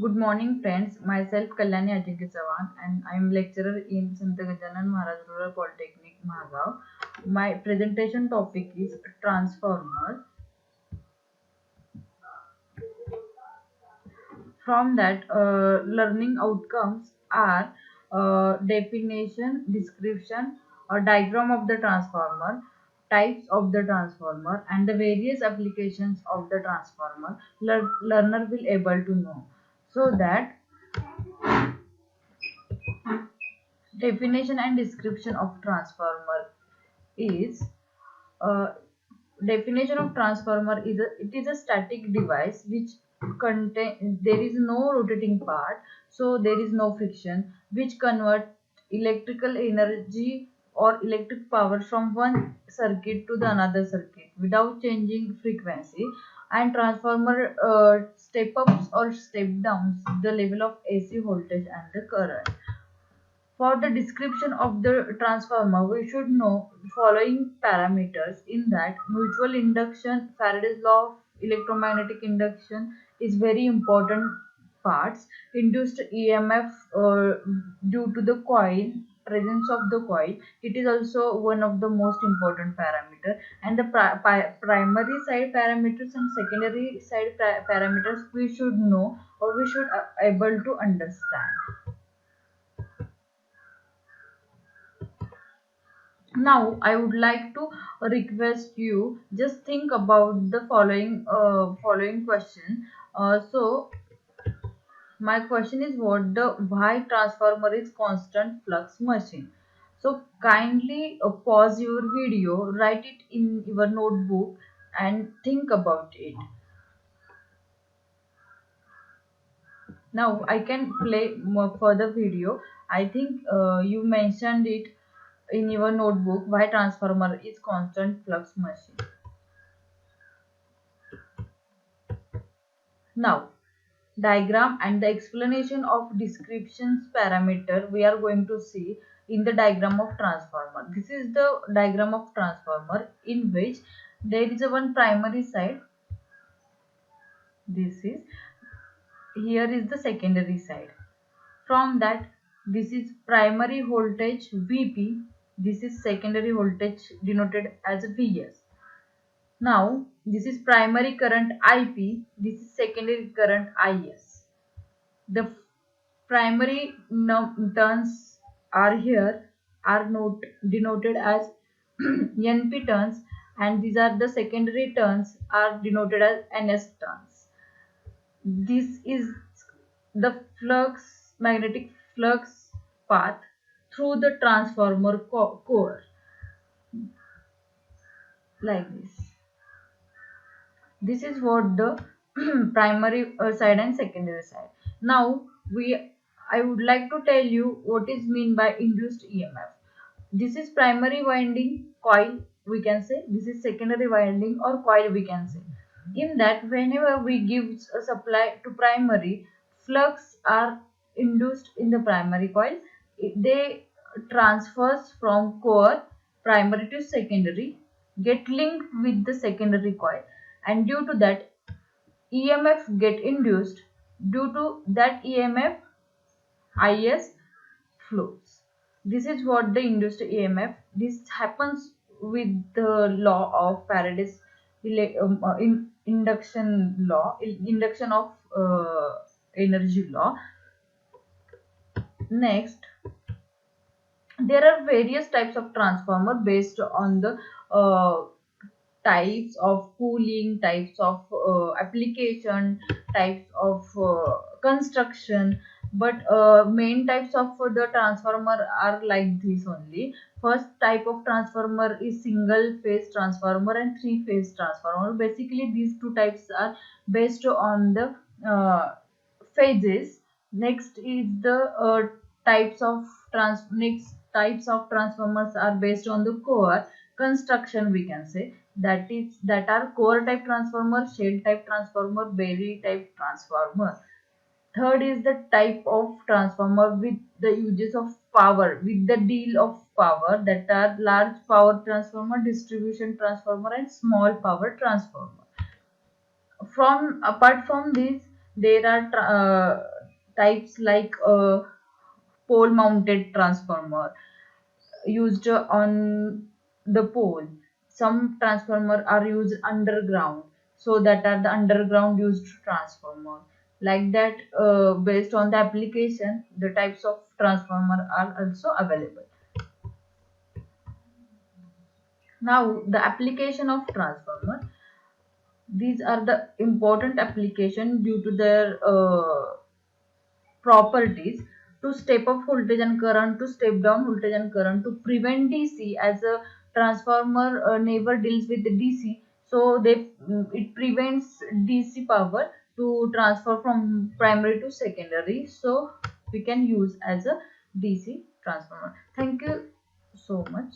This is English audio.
Good morning, friends. Myself Kalyani Ajay Sawan, and I am lecturer in Sant Gajanan Maharaj Rural Polytechnic, Mahagaon. My presentation topic is transformer. From that, learning outcomes are definition, description, or diagram of the transformer, types of the transformer, and the various applications of the transformer. Learner will able to know. So that definition and description of transformer is uh, definition of transformer is it is a static device which contain there is no rotating part, so there is no friction, which convert electrical energy or electric power from one circuit to the another circuit without changing frequency, and transformer step ups or step downs the level of AC voltage and the current. For the description of the transformer, we should know following parameters. In that, mutual induction, Faraday's law of electromagnetic induction is very important parts. Induced EMF due to the coil, presence of the coil, it is also one of the most important parameter. And the primary side parameters and secondary side parameters we should know, or we should able to understand. Now I would like to request you just think about the following question. So my question is, what the why transformer is constant flux machine? So kindly pause your video, write it in your notebook, and think about it. Now I can play more further video. I think you mentioned it in your notebook, why transformer is constant flux machine. Now, diagram and the explanation of descriptions parameter we are going to see in the diagram of transformer. This is the diagram of transformer in which there is a one primary side. This is here is the secondary side. From that, this is primary voltage VP. This is secondary voltage denoted as Vs. Now, this is primary current IP. This is secondary current IS. The primary turns are here are denoted as NP turns, and these are the secondary turns are denoted as NS turns. This is the magnetic flux path through the transformer core, like this. This is what the primary side and secondary side. Now I would like to tell you what is mean by induced EMF. This is primary winding coil, we can say. This is secondary winding or coil, we can say. In that, whenever we give a supply to primary, flux are induced in the primary coil. They transfers from core primary to secondary, get linked with the secondary coil, and due to that EMF get induced. Due to that EMF, IS flows. This is what the induced EMF. This happens with the law of Faraday's induction of energy law. Next, there are various types of transformer based on the types of cooling, types of application, types of construction. But main types of the transformer are like this only. First type of transformer is single phase transformer and three phase transformer. Basically, these two types are based on the phases. Next is the types of next types of transformers are based on the core construction, we can say. That are core type transformer, shell type transformer, berry type transformer. Third is the type of transformer with the uses of power, with the deal of power, that are large power transformer, distribution transformer, and small power transformer. From apart from this, There are types like pole mounted transformer used on the pole. Some transformer are used underground, so that are the underground used transformer. Like that, based on the application, the types of transformer are also available. Now, the application of transformer. These are the important application due to their properties: to step up voltage and current, to step down voltage and current, to prevent DC, as a transformer never deals with the DC, so it prevents DC power to transfer from primary to secondary, so we can use as a DC transformer. Thank you so much.